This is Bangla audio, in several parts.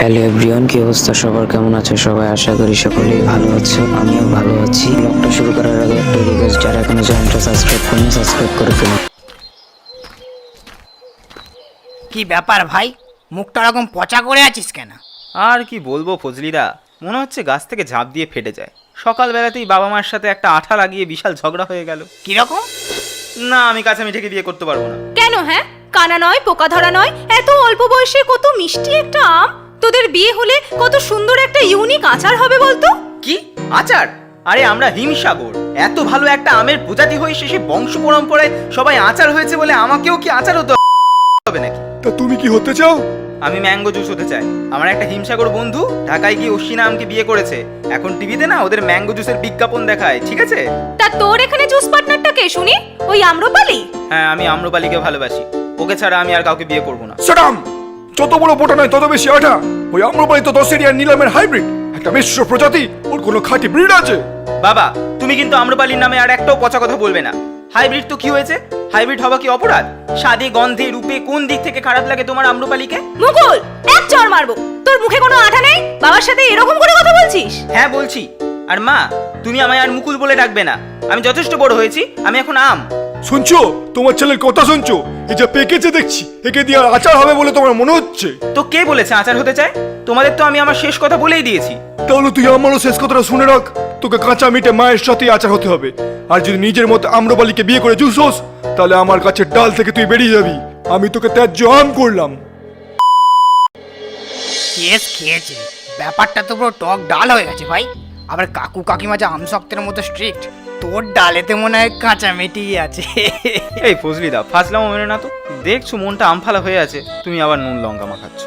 হ্যালো এভরিওয়ান, কি অবস্থা সবার? কেমন আছে সবাই? আশা করি সকলেই ভালো আছো, আমিও ভালো আছি। ব্লগটা শুরু করার আগে একটা রিকোয়েস্ট, যারা এখনো চ্যানেলটা সাবস্ক্রাইব করেনি সাবস্ক্রাইব করে ফেলুন। কি ব্যাপার ভাই, মুখটা এরকম পচা করে আছিস কেন? আর কি বলবো ফজলিদা, মনে হচ্ছে গাছ থেকে ঝাঁপ দিয়ে ফেটে যায়। সকালবেলাতেই বাবা মার সাথে একটা আঠা লাগিয়ে বিশাল ঝগড়া হয়ে গেল। কিরকম? না, আমি কাছে মিঠেকে বিয়ে করতে পারবো না। কেন? হ্যাঁ, কানা নয়, পোকা ধরা নয়, এত অল্প বয়সে কত মিষ্টি একটা আম। তোদের বিয়ে হলে কত সুন্দর একটা ইউনিক আচার হবে বলতো। কি আচার? আরে আমরা হিমসাগর, এত ভালো একটা আমের প্রজাতি হয়ে শেষে বংশ পরম্পরায় সবাই আচার হয়েছে বলে আমাকেও কি আচার হতে হবে নাকি? তা তুমি কি হতে চাও? আমি ম্যাঙ্গো জুস হতে চাই। আমার একটা হিমসাগর বন্ধু ঢাকায় গিয়ে অশ্বিনা আমকে বিয়ে করেছে। এখন টিভিতে না ওদের ম্যাঙ্গো জুসের বিজ্ঞাপন দেখায়, ঠিক আছে? তা তোর এখানে জুস পার্টনারটা কে শুনি? ওই আম্রপালি? হ্যাঁ, আমি আম্রপালিকে ভালোবাসি। ওকে ছাড়া আমি আর কাউকে বিয়ে করবো না। সেটাম, যত বড় বোটা নয় তত বেশি আঠা। ওই আম্রপালি তো 10 এরিয়ার নিলামের হাইব্রিড, একটা মিশ্র প্রজাতি। ওর কোনো খাঁটি ব্রিড আছে? বাবা, তুমি কিন্তু আম্রপালির নামে আর একটাও পচা কথা বলবে না। হাইব্রিড তো কি হয়েছে? হাইব্রিড হওয়া কি অপরাধ? স্বাদে গন্ধে রূপে কোন দিক থেকে খারাপ লাগে তোমার আম্রপালিকে? মুকুল, এক চড় মারবো। তোর মুখে কোনো আঠা নেই, বাবার সাথে এরকম করে কথা বলছিস? হ্যাঁ বলছি। আর মা, তুমি আমায় আর মুকুল বলে ডাকবে না। আমি যথেষ্ট বড় হয়েছি, আমি এখন আম। শুনছো? তোমার ছেলের কথা শুনছো? এই যে পেকেছে দেখছি, একে দিয়ে আর আচার হবে বলে তোমার মনে হচ্ছে? তো কে বলেছে আচার হতে চায়? তোমাদের তো আমি আমার শেষ কথা বলেই দিয়েছি। তাহলে তুই আমারও শেষ কথাটা শুনে রাখ। তোকে কাঁচা মিটে মায়ের সাথে আচার হতে হবে। আর যদি নিজের মতো আম্রপালিকে বিয়ে করে জুস হোস, তাহলে আমার কাছে ডাল থেকে তুই বেরিয়ে যাবি। আমি তোকে ত্যায্য আম করলাম। কেস খেয়েছে, ব্যাপারটা তো পুরো টক ডাল হয়ে গেছে ভাই। আবার কাকু কাকিমা যে আমশক্তের মতো স্ট্রিক্ট, তোর ডালেতে মনে হয় কাঁচা মেটেই আছে। এই ফজলিদা, ফাজলামো মেনে না তো। দেখছো মনটা আমফালা হয়ে আছে, তুমি আবার নুন লঙ্কা মাখাচ্ছ।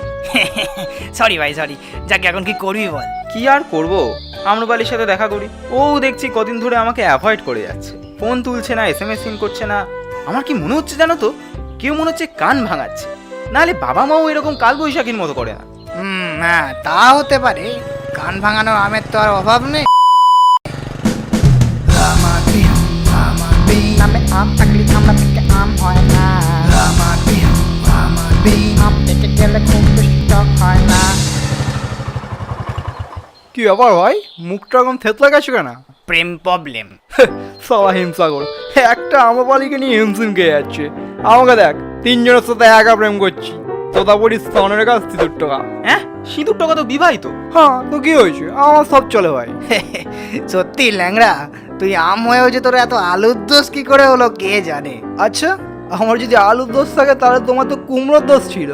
সরি ভাই, সরি। যাকে এখন কি করবি বল? কি আর করব, আম্রপালির সাথে দেখা করি। ও দেখছি কদিন ধরে আমাকে অ্যাভয়েড করে যাচ্ছে। ফোন তুলছে না, SMS সিন করছে না। আমার কি মনে হচ্ছে জানো তো, কেউ মনে হচ্ছে কান ভাঙাচ্ছে। নাহলে বাবা মাও এরকম কাল বৈশাখীর মতো করে না। হ্যাঁ, তা হতে পারে। কান ভাঙানোর আমের তো আর অভাব নেই। নামে আম থাকলে আমরা থেকে আম হয় না। আম পেকে গেলে খুব বেশি টক হয় না। কি ব্যাপার ভাই, মুখটা এরকম থেতলা গেছে কেন? প্রেম প্রবলেম। সালা হিমসাগর, একটা আম্রপালিকে নিয়ে হিমসিম খেয়ে যাচ্ছে। আমাকে দেখ, তিনজনের সাথে একা প্রেম করছি। তোতা পড়ি স্তনের কাছ 30 টাকা। হ্যাঁ, সিঁদুর টাকা তো বিবাহিত। হ্যাঁ, তো কি হয়েছে? আমার সব চলে ভাই। সত্যি ল্যাংড়া, তুই আম হয়েও যে তোর এত আলুর দোষ কি করে হলো কে জানে। আচ্ছা, আমার যদি আলুর দোষ থাকে তাহলে তোমার তো কুমড়োর দোষ ছিল।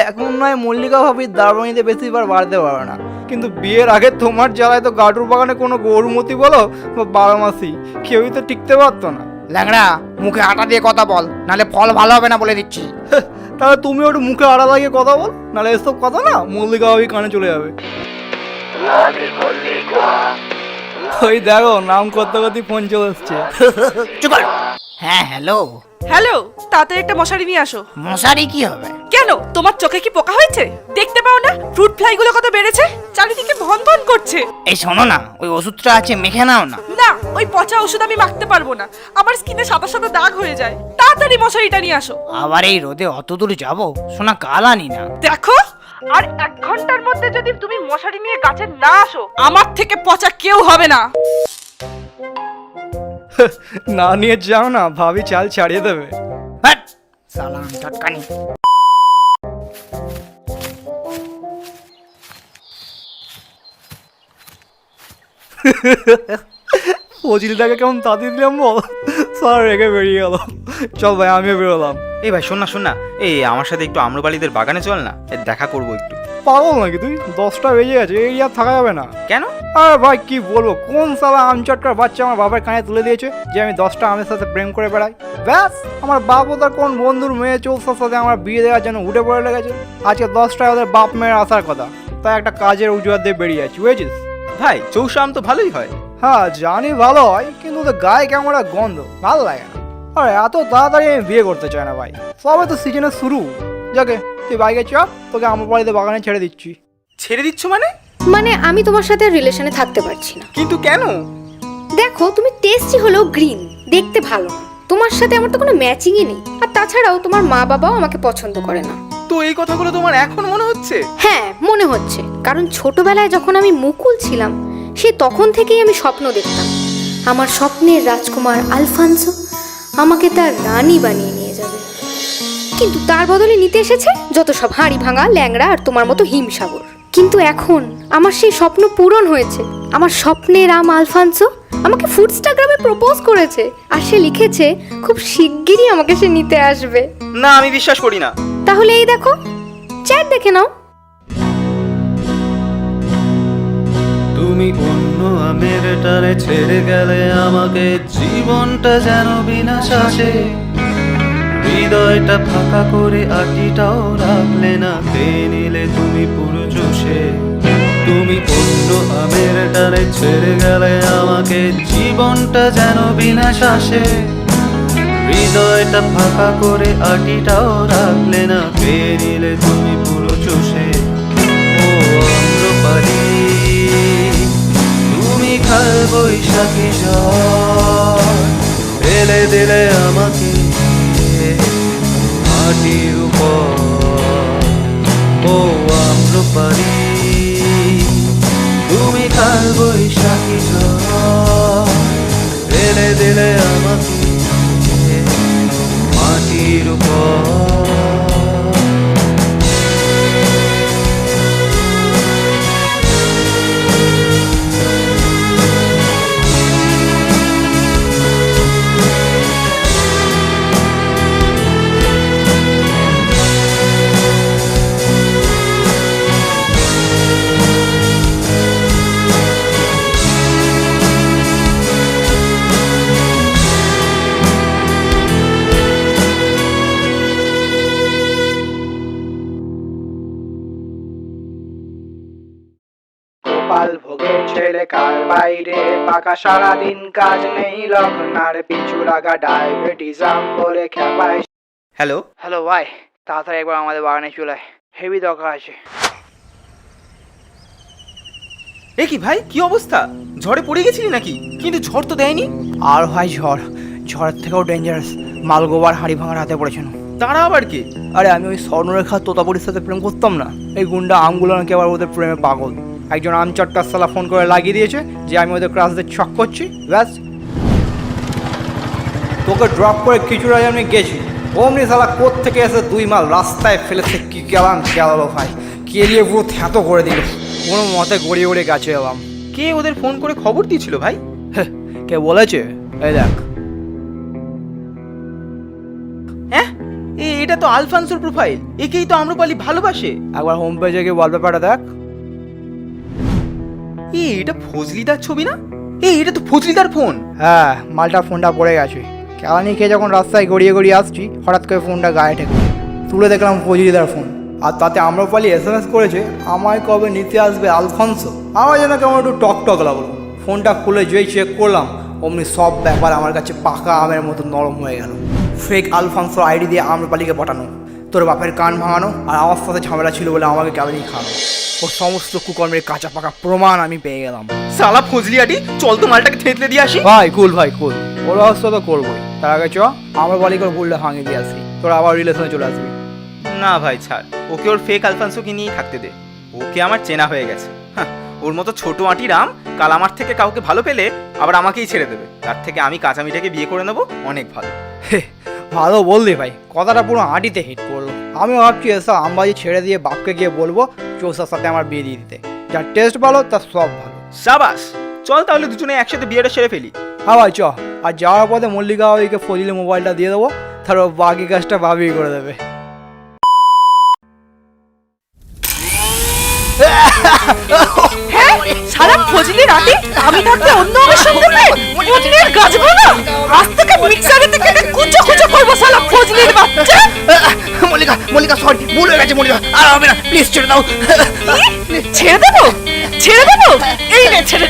এখন নয় মল্লিকা ভাবির দারবানিতে বেশিবার বাড়তে পারবে না, কিন্তু বিয়ের আগে তোমার জ্বালায় তো গাটুর বাগানে কোনো গরুমতি বলো বা 12 মাসি কেউই তো টিকতে পারতো না। ল্যাংড়া, মুখে আটা দিয়ে কথা বল, নালে ফল ভালো হবে না বলে দিচ্ছি। তাহলে তুমি ওটা মুখে আড়া লাগিয়ে কথা বল, নাহলে এসব কথা না মল্লিকা ভাবি কানে চলে যাবে। ওই দেখো, নাম করতে করতে ফোন চলে এসছে। চুপ কর। হ্যাঁ, হ্যালো। হ্যালো, তাড়াতাড়ি একটা মশারি নিয়ে আসো। মশারি কি হবে? কেন, তোমার চোখে কি পোকা হয়েছে? দেখতে পাও না ফ্রুট ফ্লাই গুলো কত বেড়েছে? চারিদিকে ভন ভন করছে। এই শোনো না, ওই ওষুধটা আছে, মেখে নাও না। না, ওই পচা ওষুধ আমি মাখতে পারবো না। আমার স্কিনে সাদা সাদা দাগ হয়ে যায়। তাড়াতাড়ি মশারিটা নিয়ে আসো। আবার এই রোদে অত দূর যাবো? শোনা, কাল আনি না। দেখো, আর 1 ঘন্টার মধ্যে যদি তুমি মশারি নিয়ে গাছে না আসো, আমার থেকে পচা কেউ হবে না। না নিয়ে যাও না, ভাবি চাল ছাড়িয়ে দেবে। হ্যাট, সালাম চটকানি। ফজিলটাকে কেমন তাড়িয়ে দিলাম বল, স্যার রেখে বেরিয়ে গেল। চল ভাই, আমিও বেরোলাম। এই ভাই শোন না, এই আমার সাথে একটু আম্রপালিদের বাগানে চল না, দেখা করবো একটু। পাগল নাকি তুই? 10টা বেজে গেছে, এই আর থাকা যাবে না। কেন? আরে ভাই কি বলবো, কোন সালা আমচটকার বাচ্চা আমার বাবার কানে তুলে দিয়েছে যে আমি 10টা আমের সাথে প্রেম করে বেড়াই। ব্যাস, আমার বাপ ওদের কোন বন্ধুর মেয়ে চৌসার সাথে আমার বিয়ে দেওয়ার জন্য উঠে পড়ে লেগেছে। আজকে 10টায় ওদের বাপ মেয়ের আসার কথা, তাই একটা কাজের উজুয়ার দিয়ে বেরিয়ে যাচ্ছি, বুঝেছিস? ভাই, চৌষা আম তো ভালোই হয়। হ্যাঁ জানি ভালো হয়, কিন্তু ওদের গায়ে কেমন একটা গন্ধ, ভালো লাগে না। আরে এত তাড়াতাড়ি আমি বিয়ে করতে চাই না ভাই, সবে তো সিজনের শুরু। যাকে তুই বাইকে চ, তোকে আমার বাড়িতে বাগানে ছেড়ে দিচ্ছি। ছেড়ে দিচ্ছ মানে? মানে আমি তোমার সাথে রিলেশনে থাকতে পারছি না। কিন্তু কেন? দেখো, তুমি টেস্টি হলেও গ্রিন, দেখতে ভালো না। তোমার সাথে আমার তো কোনো ম্যাচিংই নেই। আর তাছাড়াও তোমার মা বাবাও আমাকে পছন্দ করে না। তো তো এই কথাগুলো তোমার এখন মনে হচ্ছে? হ্যাঁ মনে হচ্ছে, কারণ ছোটবেলায় যখন আমি মুকুল ছিলাম সে তখন থেকেই আমি স্বপ্ন দেখতাম আমার স্বপ্নের রাজকুমার আলফানসো আমাকে তার রানী বানিয়ে নিয়ে যাবে। কিন্তু তার বদলে নিতে এসেছে যত সব হাঁড়ি ভাঙা, ল্যাংড়া আর তোমার মতো হিমসাগর। কিন্তু এখন আমার সেই স্বপ্ন পূরণ হয়েছে। আমার স্বপ্নের রাম আলফানসো আমাকে ফুডস্টাগ্রামে প্রপোজ করেছে, আর সে লিখেছে খুব শিগগিরই আমাকে সে নিতে আসবে। না, আমি বিশ্বাস করি না। তাহলে এই দেখো, চ্যাট দেখে নাও। তুমি অন্য আমের টানে ছেড়ে গেলে আমাকে, জীবনটা যেন বিনা শ্বাসে। হৃদয়টা ফাঁকা করে আটিটাও রাখলে না, খেয়ে নিলে তুমি পুরো জোশে। তুমি অন্য আমের টানে ছেড়ে গেলে আমাকে, জীবনটা যেন বিনা শ্বাসে। হৃদয়টা ফাঁকা করে আটিটাও রাখলে না, খেয়ে নিলে তুমি পুরো চষে। ও আম্রপালি, তুমি কাল বৈশাখী ঝড় ফেলে দিলে আমাকে মাটির উপর। ও আম্রপালি, তুমি কাল বৈশাখী ঝড় ফেলে দিলে আমাকে মাটির উপর। গোপাল ভোগের ছেলে কার বাইরে, পাকা সারাদিন কাজ নেই, লগ্নার পিছু লাগা ডায়াবেটিসাম বলে খেপায়। হ্যালো, হ্যালো ভাই, তাড়াতাড়ি একবার আমাদের বাগানে চলে আয়, হেভি দরকার আছে। এ কি ভাই, কি অবস্থা? ঝড়ে পড়ে গেছিলি নাকি? কিন্তু ঝড় তো দেয়নি। আর ভাই ঝড়ের থেকেও ডেঞ্জারাস মালগোবার হাড়ি ভাঙার হাতে পড়েছেন। তারা আবার কি? আরে আমি ওই স্বর্ণরেখা তোতাপুরির সাথে প্রেম করতাম না, এই গুন্ডা আমগুলো নাকি আবার ওদের প্রেমে পাগল। একজন আম চটকার সালা ফোন করে লাগিয়ে দিয়েছে যে আমি ওদের ক্রাশদের ছক করছি। ব্যাস, তোকে ড্রপ করে কিছুটা আমি গেছি, অমনি সালা কোথ থেকে এসে 2 মাল রাস্তায় ফেলেছে। কি গেলাম গেল ভাই, কেলিয়ে পুরো থ্যাতো করে দিল, কোনো মতে গড়িয়ে গড়িয়ে গেছে এলাম। কে ওদের ফোন করে খবর দিয়েছিল ভাই? কে বলেছে? এই দেখ। হ্যাঁ, এটা তো আলফানসোর প্রোফাইল। একেই তো আম্রপালি ভালোবাসে। একবার হোম পেজে গিয়ে ওয়ালপেপারটা দেখ। এটা ফজলিদার ছবি না? এটা তো ফজলিদার ফোন। হ্যাঁ, মালটা ফোনটা পড়ে গেছে। কেলানি খেয়ে যখন রাস্তায় গড়িয়ে গড়িয়ে আসছি, হঠাৎ করে ফোনটা গায়ে ঠেকে তুলে দেখলাম ফজলিদার ফোন। আর তাতে আম্রপালি SMS করেছে, আমায় কবে নিতে আসবে আলফানসো। আমার যেন কেমন একটু টক লাগলো। ফোনটা খুলে যেই চেক করলাম, অমনি সব ব্যাপার আমার কাছে পাকা আমের মতো নরম হয়ে গেল। ফেক আলফানসো আইডি দিয়ে আম্রপালিকে পাঠানো, তোর বাপের কান ভাঙানো, আর আমার সাথে ঝামেলা ছিল বলে আমাকে কেলানি খাওয়ানো, ওর সমস্ত কুকর্মের কাঁচা পাকা প্রমাণ আমি পেয়ে গেলাম। সালা ফজলিয়াটি, চল তো মালটাকে থেতলে দিয়ে আসি। ভাই কুল, ওর অবস্থা তো করবোই। তার আগে চ আমার বালিকার ভুলটা ভাঙিয়ে দিয়ে আসি, তোরা আবার রিলেশনে চলে আসবি। না ভাই ছাড়, ওকে ওর ফেক আলফানসোকে নিয়েই থাকতে দে। ওকে আমার চেনা হয়ে গেছে। ওর মতো ছোট আঁটি রাম কাল আমার থেকে কাউকে ভালো পেলে আবার আমাকেই ছেড়ে দেবে। তার থেকে আমি কাঁচা মিঠাকে বিয়ে করে নেবো, অনেক ভালো। ভালো বললি ভাই, কথাটা পুরো আঁটিতে হিট করলো। আমি ভাবছি এসব আমবাজি ছেড়ে দিয়ে বাপকে গিয়ে বলবো চৌসার সাথে আমার বিয়ে দিয়ে দিতে। যার টেস্ট ভালো তার সব ভালো। সাবাস, চল তাহলে দুজনে একসাথে বিয়েটা সেরে ফেলি। হ্যাঁ ভাই চ। আর যাওয়ার পথে মল্লিকা ওইকে ফজলি মোবাইলটা দিয়ে দেবো, তারপর বাকি কাজটা ভাবিয়ে করে দেবে। সারা ফজলি রাতে আমি থাকতে অন্য আমার সঙ্গে ফজলির গাছ ভাঙা, আজ থেকে মিক্সারে থেকে কুচো কুচো করবো সালা ফজলির বাচ্চা। মল্লিকা সরি, ভুল হয়ে গেছে মল্লিকা, আর হবে না, প্লিজ ছেড়ে দাও। ছেড়ে দেবো? এই নে ছেড়ে